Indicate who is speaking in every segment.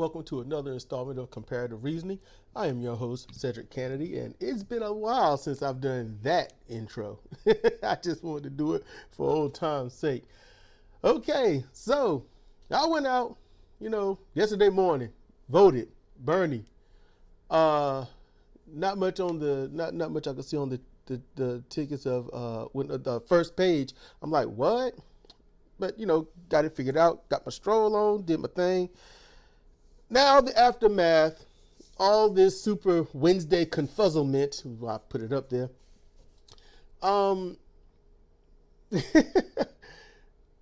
Speaker 1: Welcome to another installment of Comparative Reasoning. I am your host, Cedric Kennedy, and it's been a while since I've done that intro. I just wanted to do it for old time's sake. Okay, so I went out, yesterday morning, voted, Bernie. Not much on the, not much I could see on the tickets of when the first page. I'm like, what? But got it figured out, got my stroll on, did my thing. Now the aftermath, all this super Wednesday confuzzlement, I put it up there.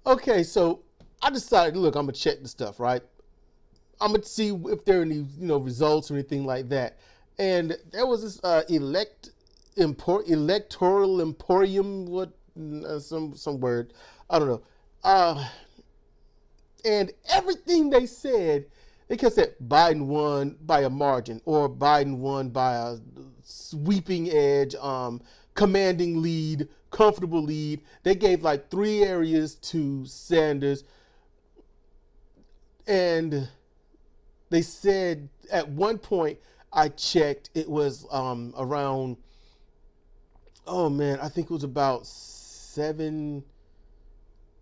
Speaker 1: Okay, so I decided, look, I'm gonna check the stuff, right? I'm gonna see if there are any, results or anything like that. And there was this electoral emporium, what some word, I don't know. And everything they said, they kept saying Biden won by a margin, or Biden won by a sweeping edge, commanding lead, comfortable lead. They gave like 3 areas to Sanders. And they said at one point, I checked, it was around, I think it was about 7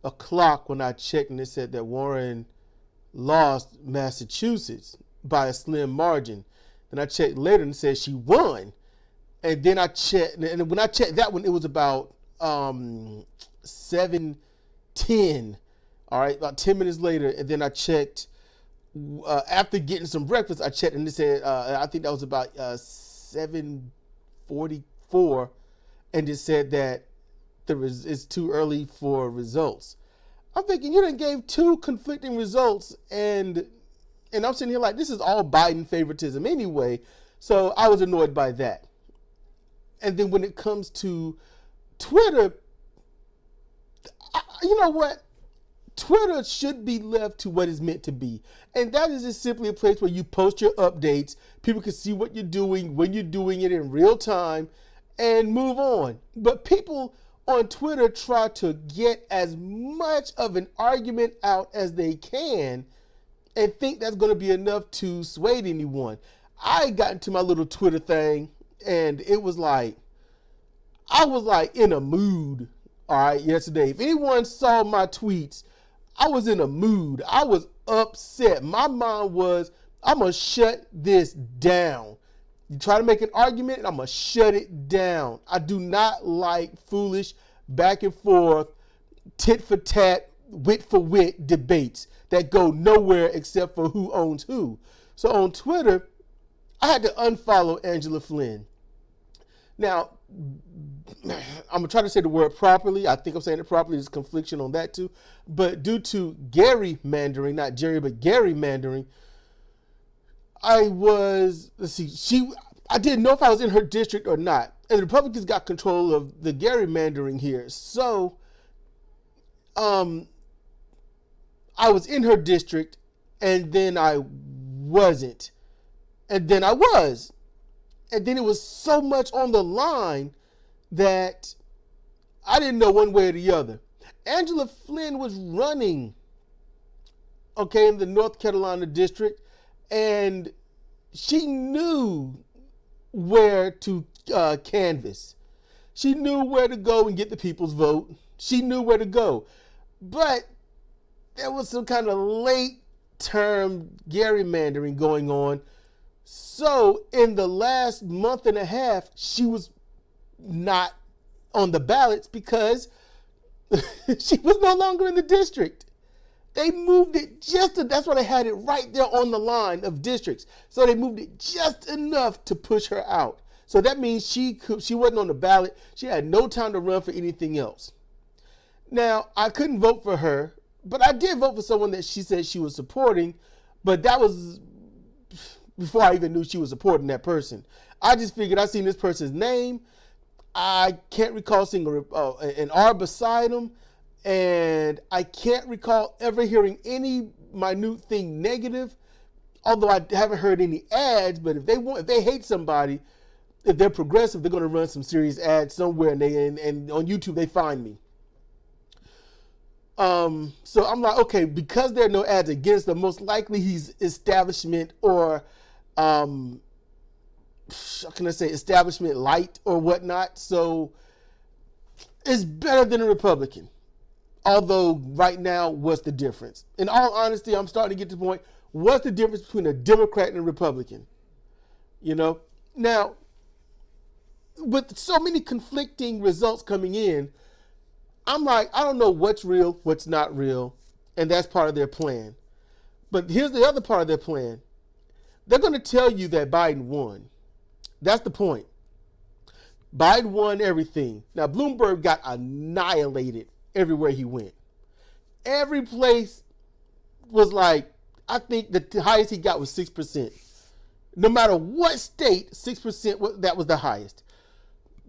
Speaker 1: o'clock when I checked, and it said that Warren lost Massachusetts by a slim margin. Then I checked later and it said she won. And then I checked, and when I checked that one, it was about 7:10. All right, about 10 minutes later. And then I checked after getting some breakfast. I checked and it said I think that was about 7:44, and it said that it's too early for results. I'm thinking you done gave 2 conflicting results, and I'm sitting here like, this is all Biden favoritism anyway. So I was annoyed by that. And then when it comes to Twitter, you know what? Twitter should be left to what it's meant to be. And that is just simply a place where you post your updates. People can see what you're doing, when you're doing it in real time, and move on. But people on Twitter try to get as much of an argument out as they can and think that's going to be enough to sway anyone. I got into my little Twitter thing, and it was like, I was like in a mood, all right, yesterday. If anyone saw my tweets, I was in a mood. I was upset. My mind was, I'm going to shut this down. You try to make an argument, and I'm going to shut it down. I do not like foolish back and forth, tit for tat, wit for wit debates that go nowhere except for who owns who. So on Twitter, I had to unfollow Angela Flynn. Now, I'm going to try to say the word properly. I think I'm saying it properly. There's confliction on that too. But due to gerrymandering, not Jerry, but gerrymandering, I didn't know if I was in her district or not. And the Republicans got control of the gerrymandering here. So, I was in her district, and then I wasn't. And then I was. And then it was so much on the line that I didn't know one way or the other. Angela Flynn was running, in the North Carolina district, and she knew where to canvass. She knew where to go and get the people's vote. She knew where to go. But there was some kind of late term gerrymandering going on. So in the last month and a half, she was not on the ballots because she was no longer in the district. They moved it that's why they had it right there on the line of districts. So they moved it just enough to push her out. So that means she wasn't on the ballot. She had no time to run for anything else. Now, I couldn't vote for her, but I did vote for someone that she said she was supporting, but that was before I even knew she was supporting that person. I just figured I seen this person's name. I can't recall seeing an R beside him. And I can't recall ever hearing any minute thing negative, although I haven't heard any ads. But if they hate somebody, if they're progressive, they're going to run some serious ads somewhere, and on YouTube they find me. So I'm like, okay, because there are no ads against them, most likely he's establishment or, how can I say, establishment light or whatnot. So it's better than a Republican. Although right now, what's the difference? In all honesty, I'm starting to get to the point, what's the difference between a Democrat and a Republican? You know? Now, with so many conflicting results coming in, I'm like, I don't know what's real, what's not real, and that's part of their plan. But here's the other part of their plan. They're going to tell you that Biden won. That's the point. Biden won everything. Now, Bloomberg got annihilated everywhere he went. Every place was like, I think the highest he got was 6%. No matter what state, 6%, that was the highest.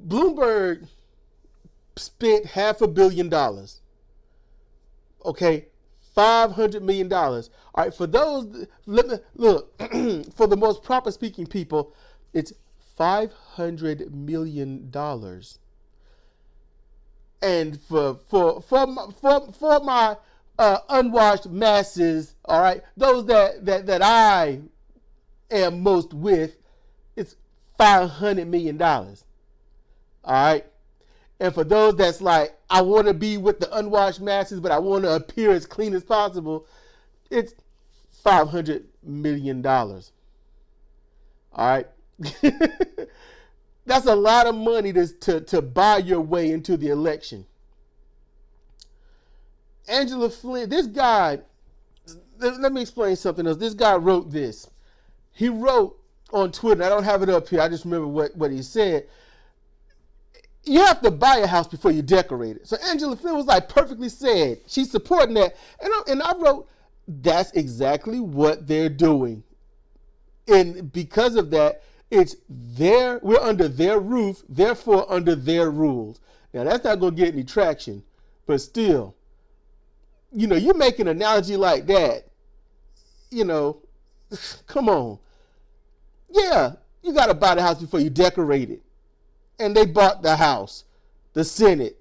Speaker 1: Bloomberg spent $500 million. Okay, $500 million. All right, for those, look, for the most proper speaking people, it's $500 million. And for my unwashed masses, all right, those that I am most with, it's $500 million. All right. And for those that's like, I want to be with the unwashed masses, but I want to appear as clean as possible, it's $500 million. All right. That's a lot of money to buy your way into the election. Angela Flynn, this guy, let me explain something else. This guy wrote this. He wrote on Twitter, I don't have it up here, I just remember what he said. You have to buy a house before you decorate it. So Angela Flynn was like perfectly said. She's supporting that. And I wrote, that's exactly what they're doing. And because of that, we're under their roof, therefore under their rules. Now that's not going to get any traction, but still, you make an analogy like that, come on. Yeah, you got to buy the house before you decorate it. And they bought the House, the Senate,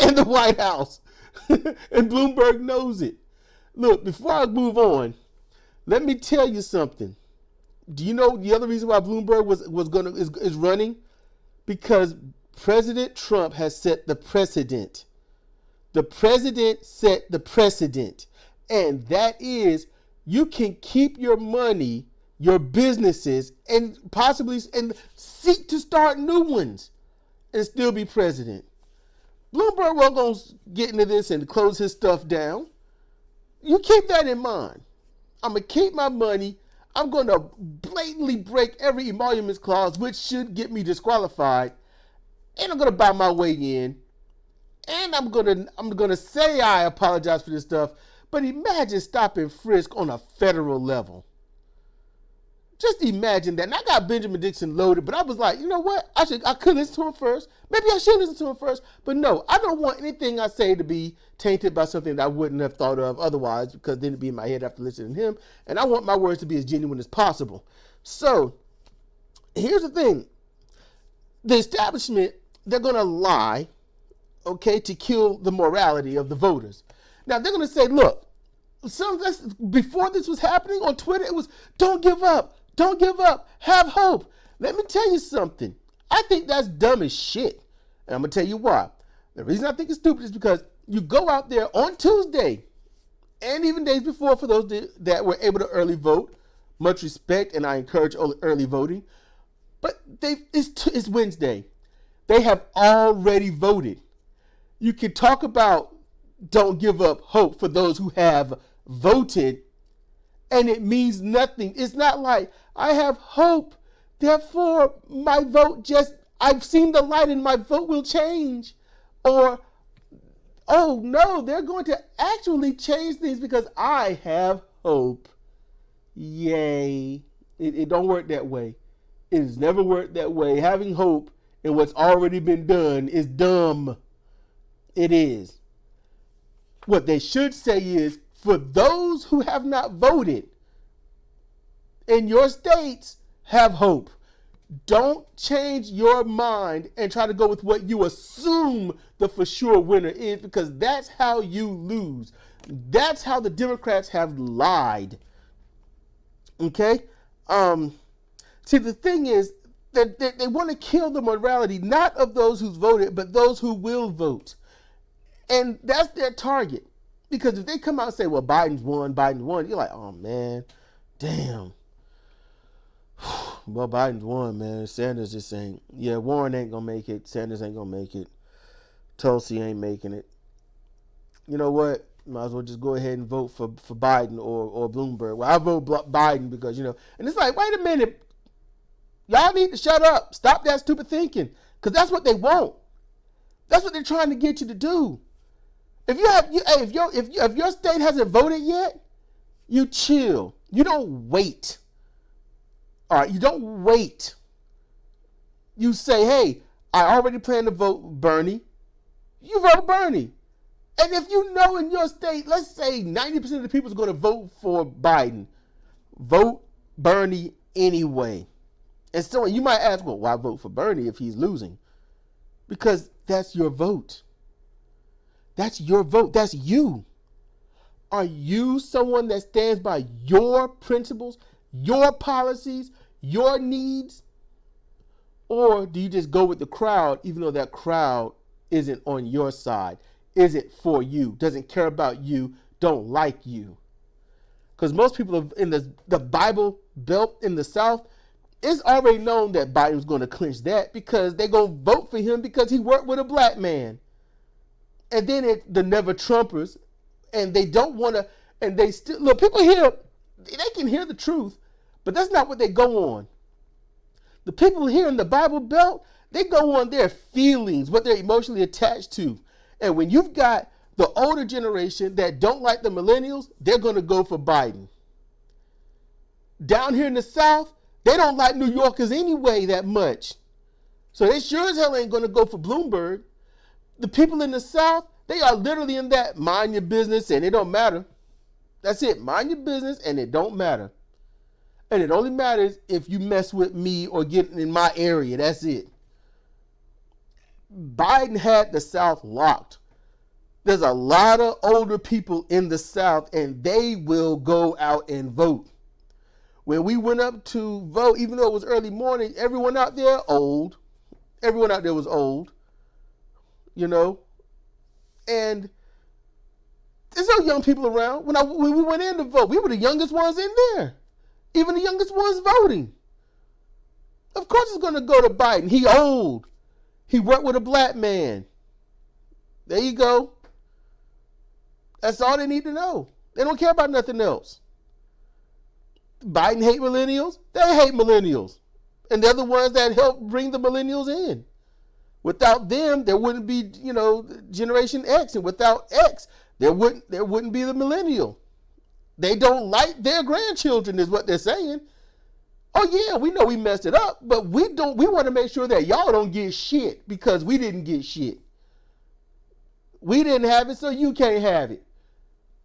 Speaker 1: and the White House. And Bloomberg knows it. Look, before I move on, let me tell you something. Do you know the other reason why Bloomberg is running? Because President Trump has set the precedent. The president set the precedent. And that is, you can keep your money, your businesses, and possibly seek to start new ones and still be president. Bloomberg wasn't going to get into this and close his stuff down. You keep that in mind. I'm going to keep my money. I'm going to blatantly break every emoluments clause, which should get me disqualified. And I'm going to buy my way in. And I'm going to say I apologize for this stuff. But imagine stop and frisk on a federal level. Just imagine that. And I got Benjamin Dixon loaded, but I was like, you know what? I could listen to him first. Maybe I should listen to him first. But no, I don't want anything I say to be tainted by something that I wouldn't have thought of otherwise, because then it'd be in my head after listening to him. And I want my words to be as genuine as possible. So here's the thing. The establishment, they're going to lie, okay, to kill the morality of the voters. Now, they're going to say, look, before this was happening on Twitter, it was, don't give up. Don't give up. Have hope. Let me tell you something. I think that's dumb as shit. And I'm going to tell you why. The reason I think it's stupid is because you go out there on Tuesday and even days before for those that were able to early vote. Much respect, and I encourage early voting. But it's Wednesday. They have already voted. You can talk about don't give up hope for those who have voted, and it means nothing. It's not like I have hope, therefore my vote I've seen the light and my vote will change. Or, oh no, they're going to actually change things because I have hope. Yay. It don't work that way. It has never worked that way. Having hope in what's already been done is dumb. It is. What they should say is, for those who have not voted in your states, have hope. Don't change your mind and try to go with what you assume the for sure winner is, because that's how you lose. That's how the Democrats have lied. Okay? See, the thing is that they want to kill the morality, not of those who's voted, but those who will vote. And that's their target. Because if they come out and say, well, Biden's won, you're like, oh, man, damn. Well, Biden's won, man. Sanders just ain't. Yeah, Warren ain't going to make it. Sanders ain't going to make it. Tulsi ain't making it. You know what? Might as well just go ahead and vote for Biden or Bloomberg. Well, I vote Biden because, and it's like, wait a minute. Y'all need to shut up. Stop that stupid thinking. Because that's what they want. That's what they're trying to get you to do. If your state hasn't voted yet, you chill. You don't wait. All right, you don't wait. You say, hey, I already plan to vote Bernie. You vote Bernie. And if you know in your state, let's say 90% of the people is going to vote for Biden, vote Bernie anyway. And so you might ask, well, why vote for Bernie if he's losing? Because that's your vote. That's your vote. That's you. Are you someone that stands by your principles, your policies, your needs? Or do you just go with the crowd, even though that crowd isn't on your side, isn't for you, doesn't care about you, don't like you? Because most people in the Bible Belt in the South, it's already known that Biden's going to clinch that because they're going to vote for him because he worked with a black man. And then the never Trumpers, and they don't want to, and they still, look, people here, they can hear the truth, but that's not what they go on. The people here in the Bible Belt, they go on their feelings, what they're emotionally attached to. And when you've got the older generation that don't like the millennials, they're going to go for Biden. Down here in the South, they don't like New Yorkers anyway that much. So they sure as hell ain't going to go for Bloomberg. The people in the South, they are literally in that mind your business and it don't matter. That's it. Mind your business and it don't matter. And it only matters if you mess with me or get in my area. That's it. Biden had the South locked. There's a lot of older people in the South and they will go out and vote. When we went up to vote, even though it was early morning, everyone out there old. Everyone out there was old. And there's no young people around. When we went in to vote, we were the youngest ones in there. Even the youngest ones voting. Of course it's going to go to Biden. He old. He worked with a black man. There you go. That's all they need to know. They don't care about nothing else. Biden hate millennials. They hate millennials. And they're the ones that help bring the millennials in. Without them, there wouldn't be, Generation X. And without X, there wouldn't be the millennial. They don't like their grandchildren is what they're saying. Oh yeah, we know we messed it up, but we want to make sure that y'all don't get shit because we didn't get shit. We didn't have it, so you can't have it.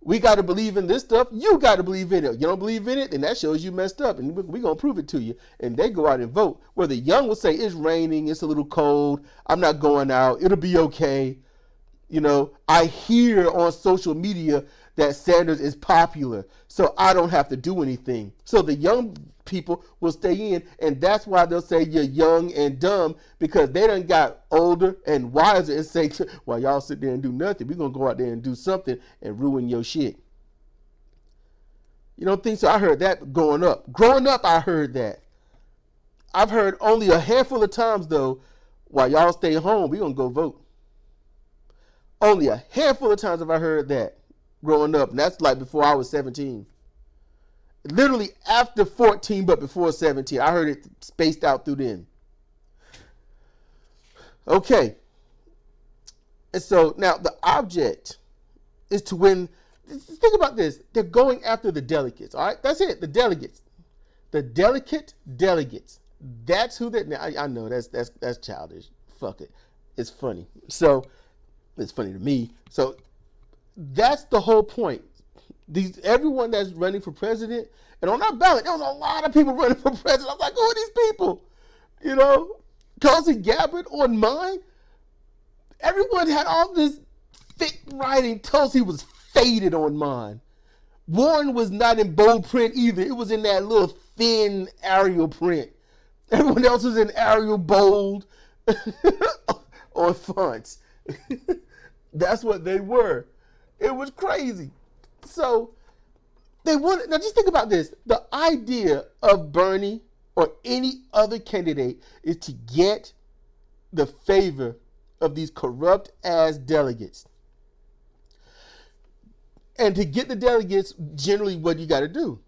Speaker 1: We got to believe in this stuff. You got to believe in it. You don't believe in it, then that shows you messed up, and we're going to prove it to you. And they go out and vote. Where the young will say, it's raining, it's a little cold, I'm not going out, it'll be okay. I hear on social media that Sanders is popular, so I don't have to do anything. So the young people will stay in, and that's why they'll say you're young and dumb, because they done got older and wiser and say, well, y'all sit there and do nothing. We're going to go out there and do something and ruin your shit. You don't think so? I heard that growing up. Growing up, I heard that. I've heard only a handful of times, though, while y'all stay home, we're going to go vote. Only a handful of times have I heard that growing up, and that's like before I was 17. Literally after 14, but before 17. I heard it spaced out through then. Okay. And so now the object is to win. Think about this. They're going after the delegates. All right. That's it. The delegates. The delicate delegates. That's who they. I know that's childish. Fuck it. It's funny. So it's funny to me. So that's the whole point. Everyone that's running for president, and on our ballot, there was a lot of people running for president. I'm like, who are these people? You know, Tulsi Gabbard on mine. Everyone had all this thick writing. Tulsi was faded on mine. Warren was not in bold print either. It was in that little thin Arial print. Everyone else was in Arial bold or fonts. That's what they were. It was crazy. So they wanted, now just think about this. The idea of Bernie or any other candidate is to get the favor of these corrupt ass delegates. And to get the delegates, generally what you got to do,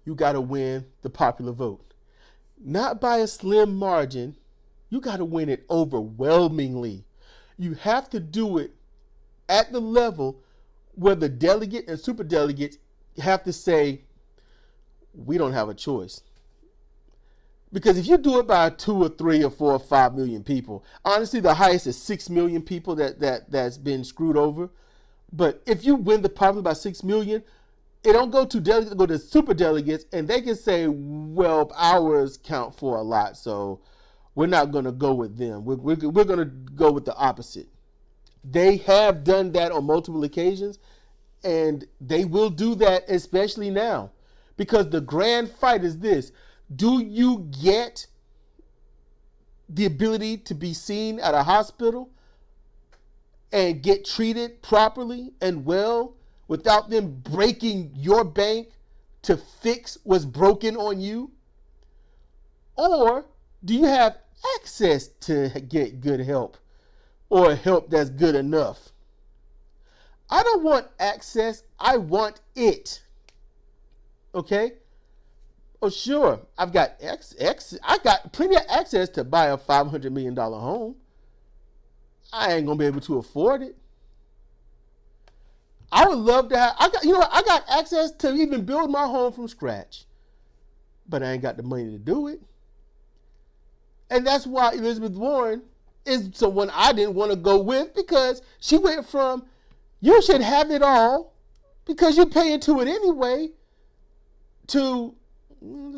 Speaker 1: you got to win the popular vote. Not by a slim margin. You got to win it overwhelmingly. You have to do it at the level where the delegate and superdelegates have to say, we don't have a choice. Because if you do it by 2 or 3 or 4 or 5 million people, honestly, the highest is 6 million people that's been screwed over. But if you win the popular by 6 million, it don't go to delegates, it go to super delegates, and they can say, well, ours count for a lot, so we're not going to go with them. We're going to go with the opposite. They have done that on multiple occasions, and they will do that especially now. Because the grand fight is this. Do you get the ability to be seen at a hospital and get treated properly and well without them breaking your bank to fix what's broken on you? Or do you have access to get good help or help that's good enough? I don't want access. I want it. Okay? Oh, sure. I've got I got plenty of access to buy a $500 million home. I ain't gonna be able to afford it. I would love to have. I got access to even build my home from scratch, but I ain't got the money to do it. And that's why Elizabeth Warren is someone I didn't want to go with, because she went from you should have it all because you're paying to it anyway to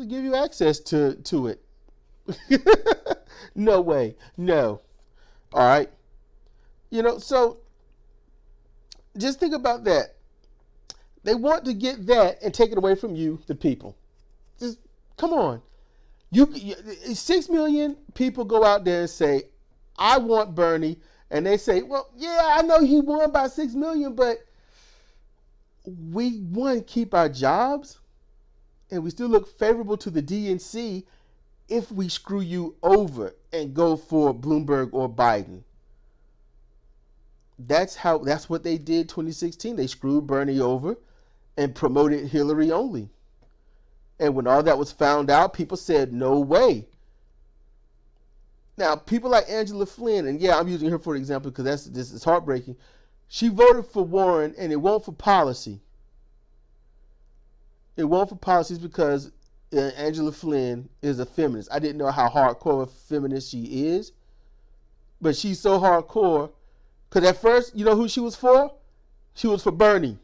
Speaker 1: give you access to it. No way. No. All right. So just think about that. They want to get that and take it away from you, the people. Just come on. 6 million people go out there and say, I want Bernie. And they say, well, yeah, I know he won by 6 million, but we want to keep our jobs and we still look favorable to the DNC if we screw you over and go for Bloomberg or Biden. That's what they did 2016. They screwed Bernie over and promoted Hillary only. And when all that was found out, people said, no way. Now, people like Angela Flynn, and yeah, I'm using her for example because this is heartbreaking. She voted for Warren, and it won't for policy. It won't for policies because Angela Flynn is a feminist. I didn't know how hardcore a feminist she is, but she's so hardcore. Because at first, you know who she was for? She was for Bernie.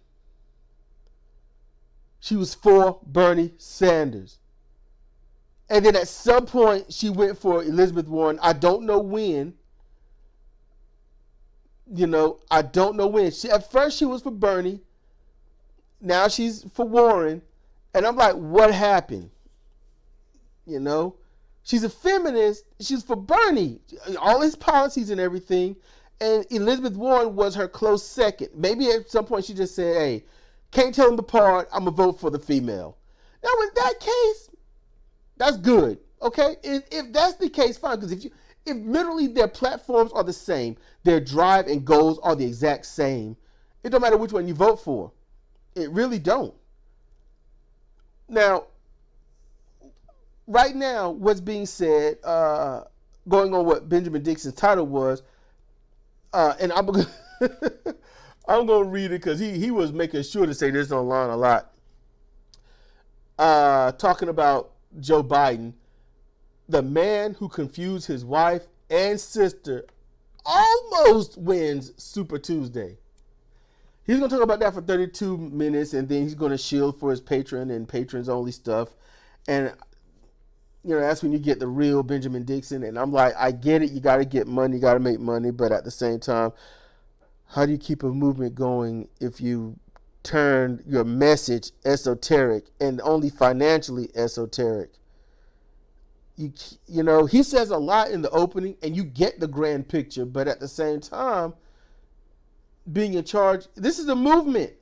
Speaker 1: She was for Bernie Sanders. And then at some point, she went for Elizabeth Warren. I don't know when. I don't know when. At first, she was for Bernie. Now she's for Warren. And I'm like, what happened? She's a feminist. She's for Bernie. All his policies and everything. And Elizabeth Warren was her close second. Maybe at some point she just said, hey, can't tell them apart. I'm going to vote for the female. Now, in that case, that's good. Okay? If that's the case, fine. Because if literally their platforms are the same, their drive and goals are the exact same, it don't matter which one you vote for. It really don't. Now, right now, what's being said, going on what Benjamin Dixon's title was, and I'm going to read it because he was making sure to say this online a lot. Talking about Joe Biden, the man who confused his wife and sister almost wins Super Tuesday. He's going to talk about that for 32 minutes, and then he's going to shield for his patron and patrons only stuff. And that's when you get the real Benjamin Dixon. And I'm like, I get it. You got to get money. You got to make money. But at the same time, how do you keep a movement going if you turn your message esoteric and only financially esoteric? He says a lot in the opening and you get the grand picture. But at the same time, being in charge, this is a movement.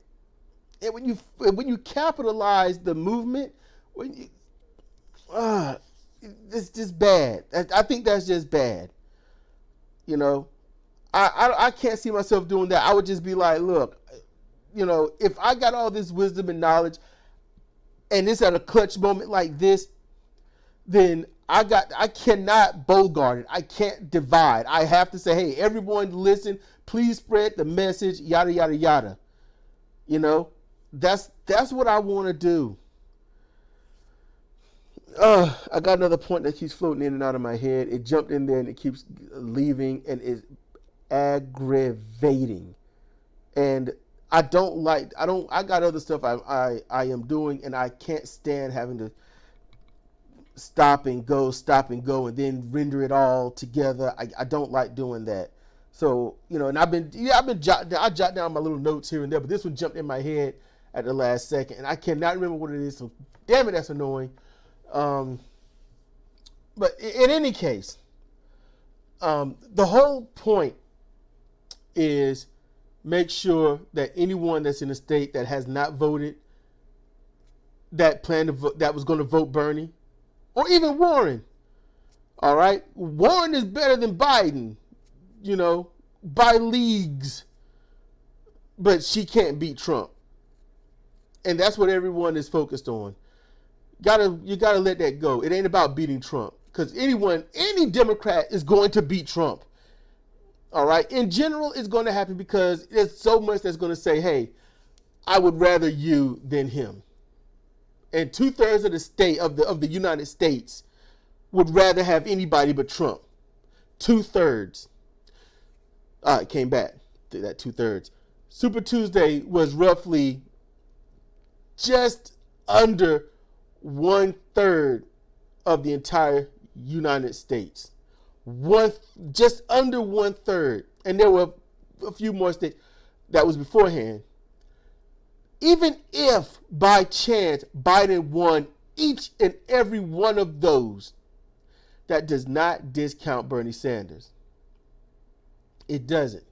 Speaker 1: And when you capitalize the movement, it's just bad. I think that's just bad. I can't see myself doing that. I would just be like, look, if I got all this wisdom and knowledge, and it's at a clutch moment like this, then I cannot bogart it. I can't divide. I have to say, hey, everyone, listen. Please spread the message. Yada yada yada. That's what I want to do. I got another point that keeps floating in and out of my head. It jumped in there and it keeps leaving and is aggravating. And I got other stuff I am doing, and I can't stand having to stop and go, and then render it all together. I don't like doing that. So, and I jot down my little notes here and there, but this one jumped in my head at the last second, and I cannot remember what it is. So, damn it, that's annoying. But in any case, the whole point is make sure that anyone that's in the state that has not voted, that planned to vote, that was going to vote Bernie, or even Warren. All right, Warren is better than Biden, by leagues, but she can't beat Trump, and that's what everyone is focused on. You gotta let that go. It ain't about beating Trump, because any Democrat is going to beat Trump. All right. In general, it's going to happen because there's so much that's going to say, hey, I would rather you than him. And 2/3 of the state of the United States would rather have anybody but Trump. 2/3. It came back to that 2/3. Super Tuesday was roughly just under 1/3 of the entire United States. Just under 1/3. And there were a few more states that was beforehand. Even if by chance Biden won each and every one of those, that does not discount Bernie Sanders. It doesn't.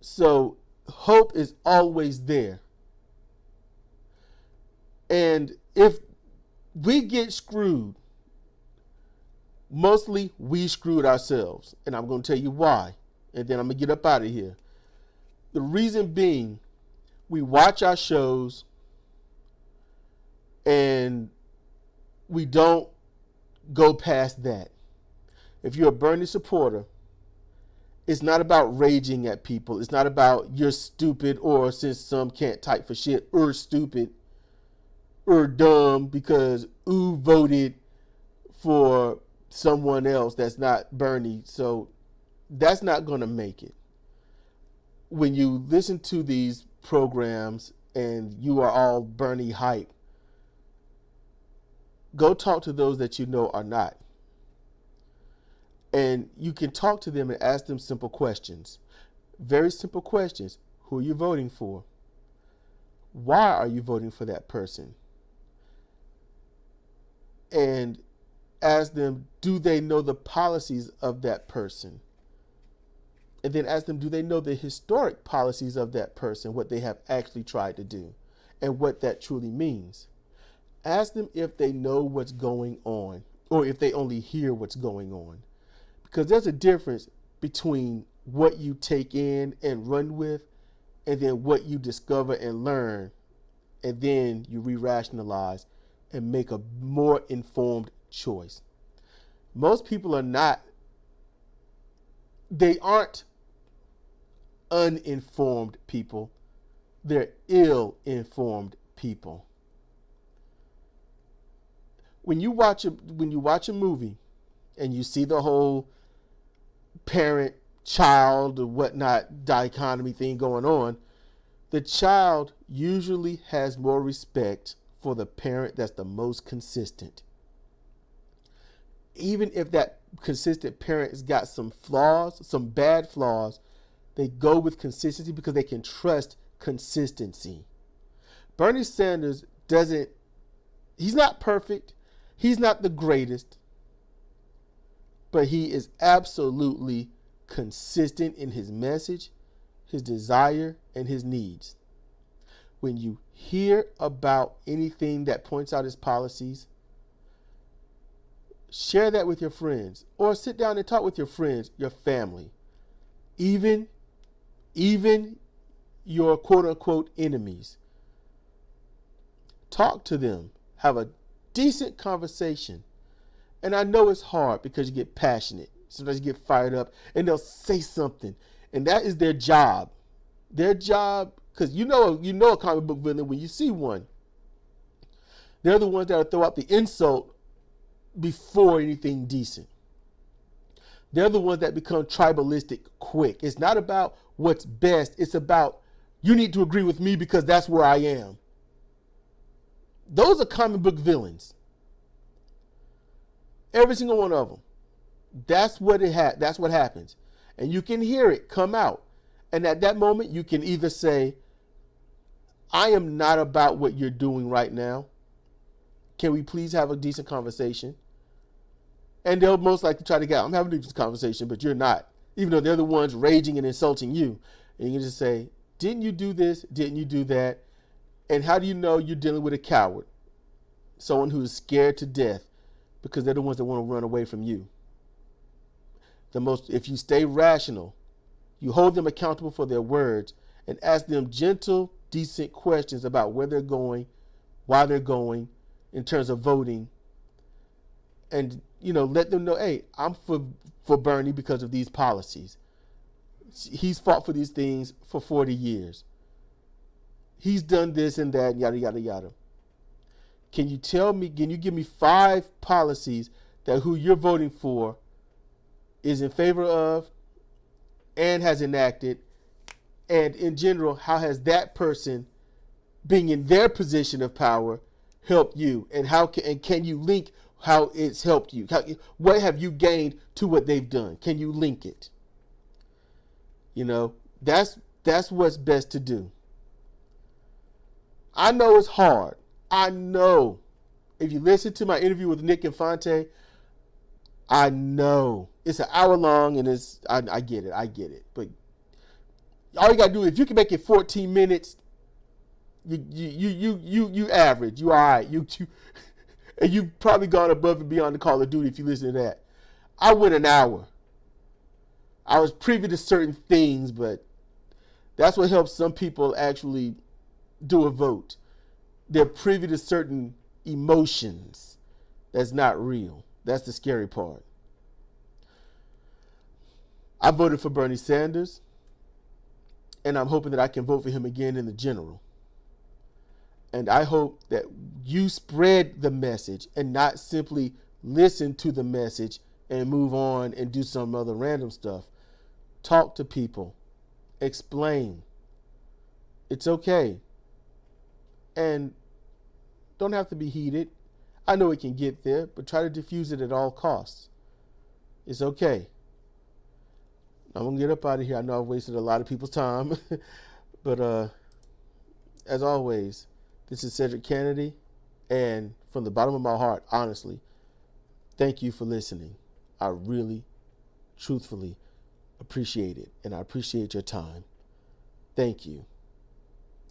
Speaker 1: So hope is always there. And if we get screwed, mostly we screwed ourselves. And I'm going to tell you why. And then I'm going to get up out of here. The reason being, we watch our shows and we don't go past that. If you're a Bernie supporter, it's not about raging at people. It's not about you're stupid, or since some can't type for shit, or stupid, or dumb because voted for someone else that's not Bernie. So that's not going to make it. When you listen to these programs and you are all Bernie hype, go talk to those that you know are not. And you can talk to them and ask them simple questions. Very simple questions. Who are you voting for? Why are you voting for that person? And ask them, do they know the policies of that person? And then ask them, do they know the historic policies of that person, what they have actually tried to do, and what that truly means? Ask them if they know what's going on, or if they only hear what's going on. Because there's a difference between what you take in and run with, and then what you discover and learn, and then you re-rationalize and make a more informed choice. Most people aren't uninformed people. They're ill-informed people. When you watch a movie and you see the whole parent-child or whatnot dichotomy thing going on, the child usually has more respect for the parent that's the most consistent. even if that consistent parent's got some flaws, some bad flaws, they go with consistency because they can trust consistency. Bernie Sanders he's not perfect. He's not the greatest, but he is absolutely consistent in his message, his desire, and his needs. When you hear about anything that points out his policies, share that with your friends, or sit down and talk with your friends, your family, even your quote-unquote enemies. Talk to them. Have a decent conversation. And I know it's hard because you get passionate. Sometimes you get fired up and they'll say something. And that is their job. Their job, because you know a comic book villain when you see one. They're the ones that will throw out the insult before anything decent. They're the ones that become tribalistic quick. It's not about what's best. It's about, you need to agree with me because that's where I am. Those are comic book villains. Every single one of them. That's what that's what happens. And you can hear it come out. And at that moment, you can either say, I am not about what you're doing right now. Can we please have a decent conversation? And they'll most likely try to get, I'm having a decent conversation, but you're not. Even though they're the ones raging and insulting you. And you can just say, didn't you do this? Didn't you do that? And how do you know you're dealing with a coward? Someone who is scared to death because they're the ones that want to run away from you. If you stay rational, you hold them accountable for their words and ask them gentle, decent questions about where they're going, why they're going, in terms of voting. And, let them know, hey, I'm for Bernie because of these policies. He's fought for these things for 40 years. He's done this and that, yada, yada, yada. Can you give me 5 policies that who you're voting for is in favor of and has enacted, and in general, how has that person being in their position of power helped you, and can you link how it's helped you? What have you gained to what they've done? Can you link it? That's what's best to do. I know it's hard. I know. If you listen to my interview with Nick Infante, I know it's an hour long, and I get it. But all you gotta do, if you can make it 14 minutes, you average. You all right. And you've probably gone above and beyond the Call of Duty if you listen to that. I went an hour. I was privy to certain things, but that's what helps some people actually do a vote. They're privy to certain emotions that's not real. That's the scary part. I voted for Bernie Sanders, and I'm hoping that I can vote for him again in the general. And I hope that you spread the message and not simply listen to the message and move on and do some other random stuff. Talk to people. Explain. It's okay. And don't have to be heated. I know it can get there, but try to diffuse it at all costs. It's okay. I'm going to get up out of here. I know I've wasted a lot of people's time. But as always, this is Cedric Kennedy. And from the bottom of my heart, honestly, thank you for listening. I really, truthfully appreciate it. And I appreciate your time. Thank you.